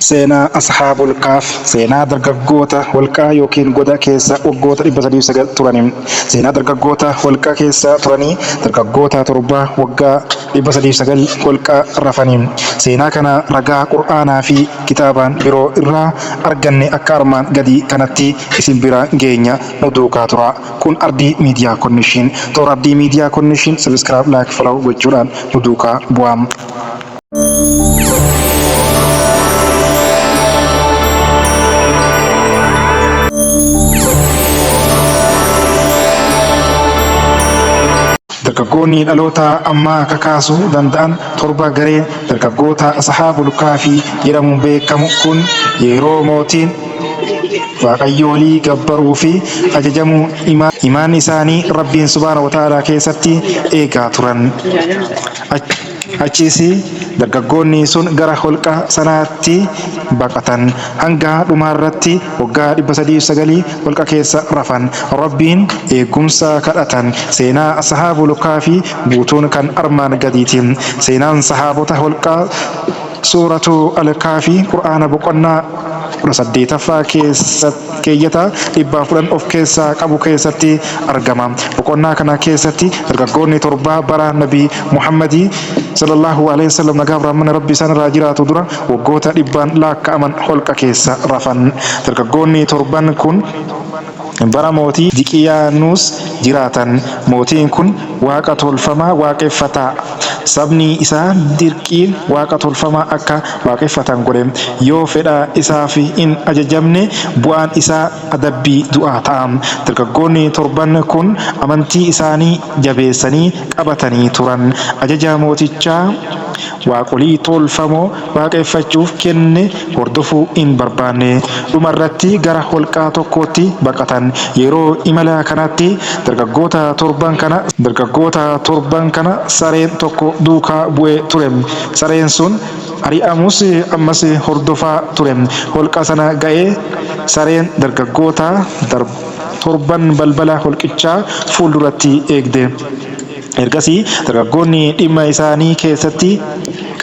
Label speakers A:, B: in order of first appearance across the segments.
A: Seenaa Ashaabul Kaaf seenaa dargaggoota holqaa yookiin goda keessa waggoota 309 turanii. Seenaa dargaggoota holqaa keessa turanii dargaggoota torba waggaa 309 holqaa rafanii. Seenaa kana ragaa Qur'aanaa fi kitaabaan biroo irraa arganne akka armaan gadii kanatti isin bira geenya nu duukaa tura. Kun Ardii Miidiyaa Konnekshin. Toora Ardii Miidiyaa Konnekshin sabiskiraayib, laayik, follow gochuudhaan nu duukaa bu'aa. Dargaggoonni dhaloota ammaa kakaasuu danda'an torba gareen dargaggoota Ashaabul Kaafii jedhamuun beekamu kun yeroo mootiin waaqayyoolii gabbaruu fi ajajamuu imaan isaanii Rabbiin Subhaanahu wa Ta'aalaa keessatti eegaa turan. Achiis dargaggoonni sun gara holqa sanaatti baqatan hanga dhumaarratti waggaa 309 holqa keessa rafan. Rabbiin eegumsa kadhatan. Seenaa Ashaabul Kaafii guutuun kan armaan gadiiti. Seenaan sahaabota holqaa suuratu Al-Kaafii Qur'aana boqonnaa 18ffaa keeyyata 110 of keessaa qabu keessatti argama. Boqonnaa kana keessatti dargaggoonni torba bara Nabii Muhammadii sallallahu alaihi wasallam nagaa rahmanni Rabbi isaan irraa jiraatu dura waggoota 100 lakkaa'aman holqa keessa rafan. Dargaggoonni torban kun bara mootii Diqiyaanus jiraatan. Mootiin kun waaqa tolfamaa waaqeffataa. Sabni isaa dirqiin waaqa tolfamaa akka waaqeffatan godhe. Yoo fedha isaaf hin ajajamne bu'aan isaa adabbii du'aa ta'a. Dargaggoonni torban kun amantii isaanii jabeessanii qabatanii turan. Ajaja mootichaa waaqolii tolfamoo waaqeffachuuf kenne hordofuu hin barbaanne. Dhumarratti gara holqaa tokkootti baqatan. Yeroo imala kanatti dargaggoota torban kana sareen tokko duukaa bu'ee ture. Sareen sun ari'amus ammas hordofaa ture. Holqa sana ga'ee sareen dargaggoota torban balbala holqichaa fuulduratti eegde. Ergasii dargaggoonni dhimma isaanii keessatti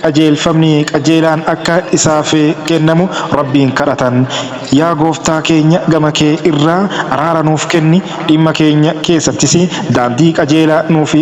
A: qajeelfamni qajeelaan akka isaaf kennamu Rabbiin kadhatan. Yaa gooftaa keenya gama kee irraa araara nuuf kenni, dhimma keenya keessattis daandii qajeelaa nuuf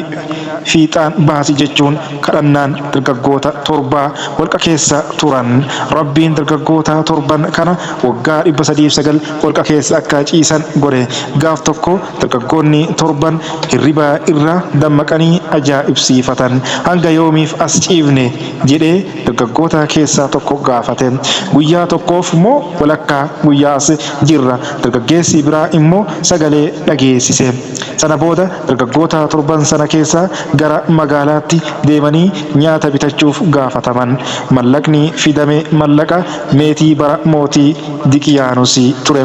A: fiixaan baasi jechuun kadhannaan dargaggoota torba holqa keessa turan. Rabbiin dargaggoota torban kana waggaa 309 holqa keessa akka ciisan godhe. Gaaf tokko dargaggoonni torban hirriba irra dammaqanii ajaa'ibsiifatan. Hanga yoomiif as ciifne jedhee dargaggoota keessaa tokko gaafate. Guyyaa tokkoof moo walakkaa guyyaas jirra. Dargaggeessi biraa immoo sagalee dhageessise. Sana booda dargaggoota torban sana keessa gara magaalaatti deemanii nyaata bitachuuf gaafataman. Mallaqni fidame mallaqa meetii bara mootii Diqiyaanus ture.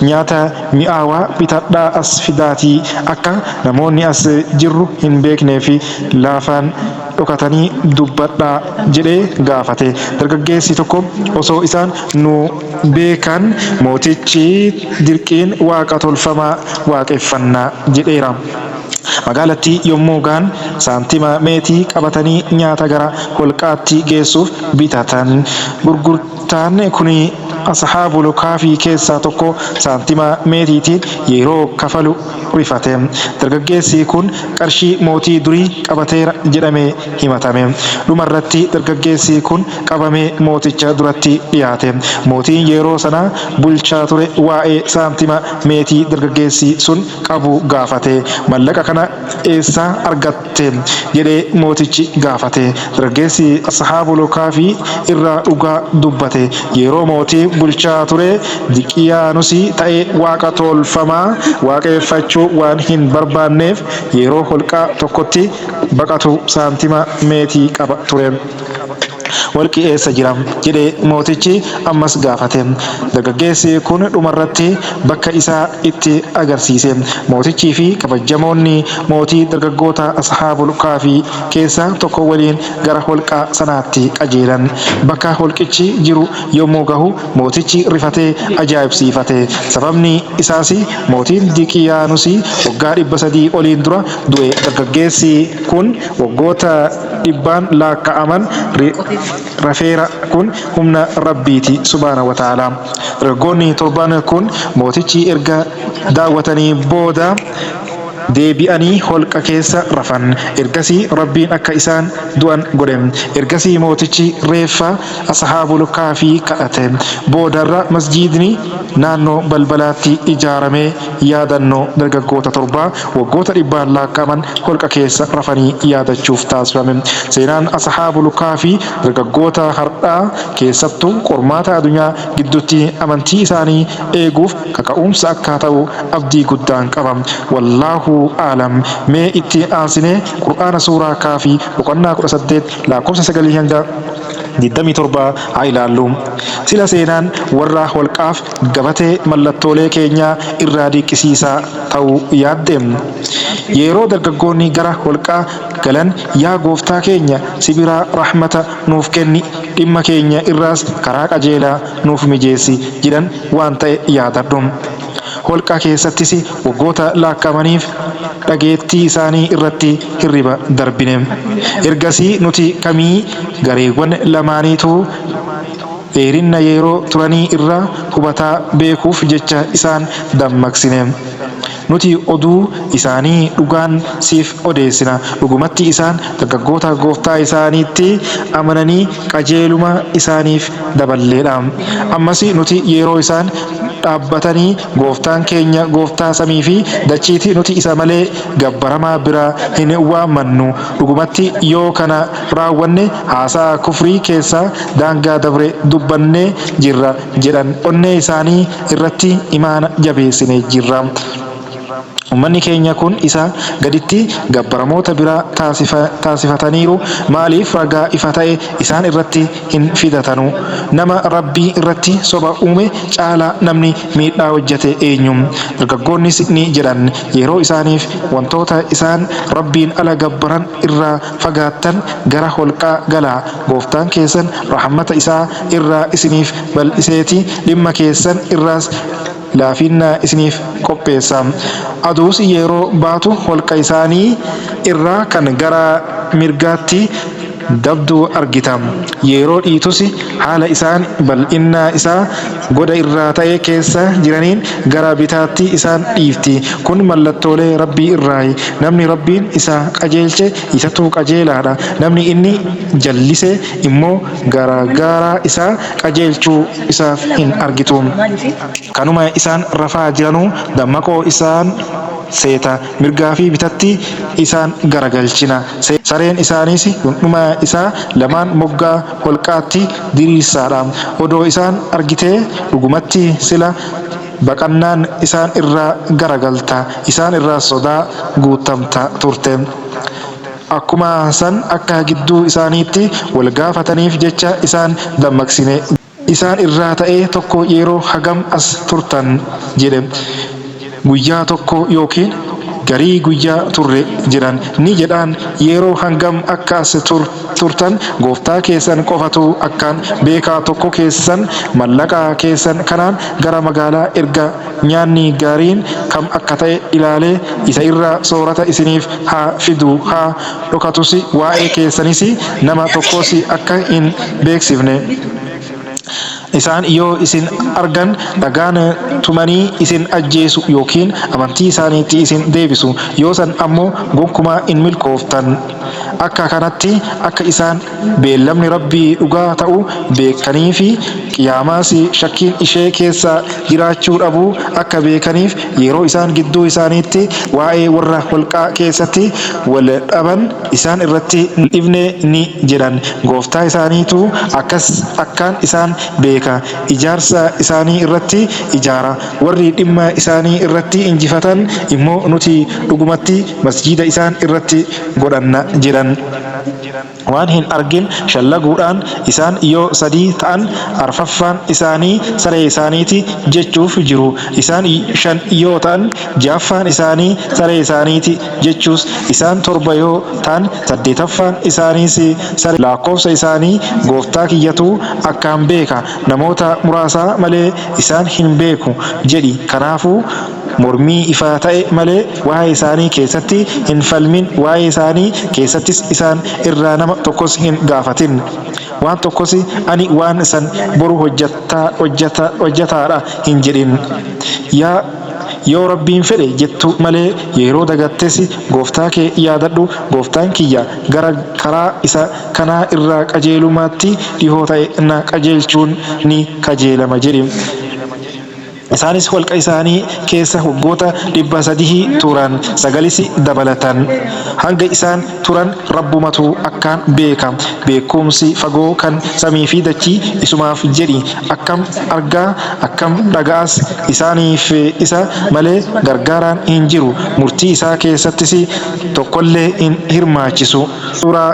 A: Nyaata mi'aawaa bitadhaa as fidaatii akka namoonni as jirru hin beeknee fi laafaan dhokatanii dubbadhaa jedhee gaafate. Dargaggeessi tokko osoo isaan nu beekan mootichi dirqiin waaqa tolfamaa waaqeffannaa jedheera. Magaalattii yommuu gaan saantima meetii qabatanii nyaata gara holqaatti geessuuf bitatan. Gurgurtaan kun Ashaabul Kaafii keessaa tokko saantima meetiitiin yeroo kafalu rifate. Dargaggeessi kun qarshii mootii durii qabateera jedhamee himatame. Dhumarratti dargaggeessi kun qabamee mooticha duratti dhiyaate. Mootiin yeroo sana bulchaa ture waa'ee saantima meetii dargaggeessi sun qabu gaafate. Mallaqa kana eessaa argatte jedhee mootichi gaafate. Dargaggeessi Ashaabul Kaafii irraa dhugaa dubbate. Yeroo mootii bulchaa ture Diqiyaanus ta'ee waaqa tolfamaa waaqeffachuu waan hin barbaanneef yeroo holqaa tokkotti baqatu saantima meetii qaba ture. Holqi eessa jira jedhee mootichi ammas gaafate. Dargaggeessi kun dhumarratti bakka isaa itti agarsiise. Mootichii fi kabajamoonni mootii dargaggoota Ashaabul Kaafii keessaa tokko waliin gara holqaa sanaatti qajeelan. Bakka holqichi jiru yommuu gahu mootichi rifatee ajaa'ibsiifate. Sababni isaas mootiin Diqiyaanus waggaa 300 oliin dura du'e. Dargaggeessi kun waggoota 100 lakkaa'aman rafeera kun humna rabbiiti subhaana wa ta'ala. Dargaggoonni torban kun mootichi erga daawwatanii booda deebi'anii holqa keessa rafan. Ergasii rabbiin akka isaan du'an godhe. Ergasii mootichi reeffa ashaabul kaafii kadhate. Boodarra masjiidni naannoo balbalaatti ijaaramee yaadannoo dargaggoota torbaa waggoota dhibbaan lakkaa'aman holqa keessa rafanii yaadachuuf taasifame. Seenaan ashaabul kaafii dargaggoota har'aa keessattuu qormaata addunyaa gidduutti amantii isaanii eeguuf kaka'umsa akka ta'u abdii guddaan qaba. Wallaahu aalam. Mee itti aansinee Qur'aana suuraa kaafii boqonnaa 18 lakkoofsa 9 hanga 27 haa ilaallu. Sila seenaan warra holqaaf gabatee mallattoolee keenyaa irraa dinqisiisaa ta'uu yaadde. Yeroo dargaggoonni gara holqaa galan yaa gooftaa keenya sibiraa rahmata nuuf kenni dhimma keenya irraas karaa qajeelaa nuuf mijeessi jedhan waan ta'e yaadadhu. Holqa keessattis waggoota lakkaa'amaniif dhageettii isaanii irratti hirriba darbine. Ergasii nuti kamii gareewwan lamaaniitu dheerina yeroo turanii irraa hubataa beekuuf jecha isaan dammaqsine. Nuti oduu isaanii dhugaan siif odeessina. Dhugumatti isaan dargaggoota gooftaa isaaniitti amananii qajeeluma isaaniif daballeedha. Ammas nuti yeroo isaan dhaabbatanii gooftaan keenya gooftaa samii fi dachiiti nuti isa malee gabbaramaa biraa hin waammannu. Dhugumatti yoo kana raawwanne haasaa kufrii keessaa daangaa dabre dubbannee jirra jedhan onnee isaanii irratti imaana jabeessine jirra. Ummanni keenya kun isa gaditti gabbaramoota biraa taasifataniiru. Maaliif ragaa ifa ta'e isaan irratti hin fidatanu? Nama rabbii irratti soba uume caalaa namni miidhaa hojjete eenyu? Dargaggoonnis ni jedhan yeroo isaaniif wantoota isaan rabbiin ala gabbaran irraa fagaattan gara holqaa galaa. Gooftaan keessan rahmata isaa irraa isiniif bal'iseeti dhimma keessan irraas laafinna isiniif qopheessa. Aduus yeroo baatu holqa isaanii irraa kan gara mirgaatti dabdu argita. Yeroo dhiitus haala isaan bal'inna isaa goda irraa ta'e keessa jiraniin gara bitaatti isaan dhiifti. Kun mallattoolee rabbii irraayi. Namni rabbiin isa qajeelche isatu qajeelaadha. Namni inni jallise immoo gargaaraa isaa qajeelchuu isaaf hin argitu. Kanuma isaan rafaa jiranuu dammaqoo isaan seeta mirgaa fi bitatti isaan garagalchina. Sareen isaaniis dhundhuma isaa lamaan moggaa holqaatti diriirsaadha. Odoo isaan argitee dhugumatti sila baqannaan isaan irraa garagalta. Isaan irraa sodaa guutamta turte. Akkuma san akka gidduu isaaniitti wal gaafataniif jecha isaan dammaqsine. Isaan irraa ta'ee tokko yeroo hagam as turtan jedhe. Guyyaa tokko yookiin garii guyyaa turre jedhan ni jedhaan yeroo hangam akka as turtan gooftaa keessan qofatu akkaan beekaa. Tokko keessan mallaqa keessan kanaan gara magaalaa erga nyaanni gaariin kam akka ta'e ilaalee isa irraa soorata isiniif haa fidu haa dhokatus waa'ee keessanis nama tokkos akka hin beeksifne. Isaan yoo isin argan dhagaan tumanii isin ajjeesu yookiin amantii isaaniitti isin deebisu. Yoo san ammoo gonkumaa hin milkooftan. Akka kanatti akka isaan beellamni rabbii dhugaa ta'u beekanii fi qiyaamaas shakkiin ishee keessa jiraachuu dhabuu akka beekaniif yeroo isaan gidduu isaaniitti waa'ee warra holqaa keessatti wal dhaban isaan irratti dhibne ni jedhan. Gooftaa isaaniitu akkaan isaan beeka. Ijaarsa isaanii irratti ijaara. Warri dhimma isaanii irratti injifatan immoo nuti dhugumatti masjiida isaan irratti godhanna jedhan. Waan hin argin shallaguudhaan isaan yoo sadii ta'an arfaffaan isaanii saree isaaniiti jechuuf jiru. Isaan shan yoo ta'an ja'affaan isaanii saree isaaniiti jechuus. Isaan torba yoo ta'an saddeetaffaan isaaniis saree. Lakkoofsa isaanii gooftaa kiyyatu akkaan beeka. Namoota muraasaa malee isaan hin beeku jedhi. Kanaafuu mormii ifaa ta'e malee waa'ee isaanii keessatti hin falmin, waa'ee isaanii keessattis isaan irraa nama tokkos hin gaafatin. Waan tokkos ani waan san boru hojjataadha hin jedhin. Yoo rabbiin fedhe jettu malee yeroo dagattes gooftaa kee yaadadhu. Gooftaan kiyya gara karaa isa kanaa irraa qajeelummaatti dhihoo ta'e na qajeelchuun ni kajeelama jedhi. Isaanis holqa isaanii keessa waggoota 300 turan, sagalis dabalatan. Hanga isaan turan rabbumatu akkaan beeka. Beekumsi fagoo kan samii fi dachii isumaaf jedhi. Akkam argaa akkam dhaga'as isaaniif isa malee gargaaraan hin jiru. Murtii isaa keessattis tokkollee hin hirmaachisu. Suuraa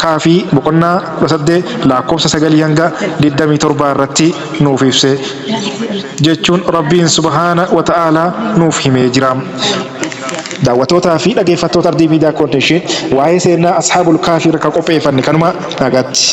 A: Kaafii boqonnaa 8 lakkoofsa 9 hanga 27 irratti nuuf ibse jechuun Rabbiin subhaana wa ta'aalaa nuuf himee jira. Daawwattootaa fi dhaggeeffattoota Ardii Miidiyaa Koonteeshin waa'ee seenaa Ashaabul Kaafii irra kan qopheeffanne kanuma nagaatti.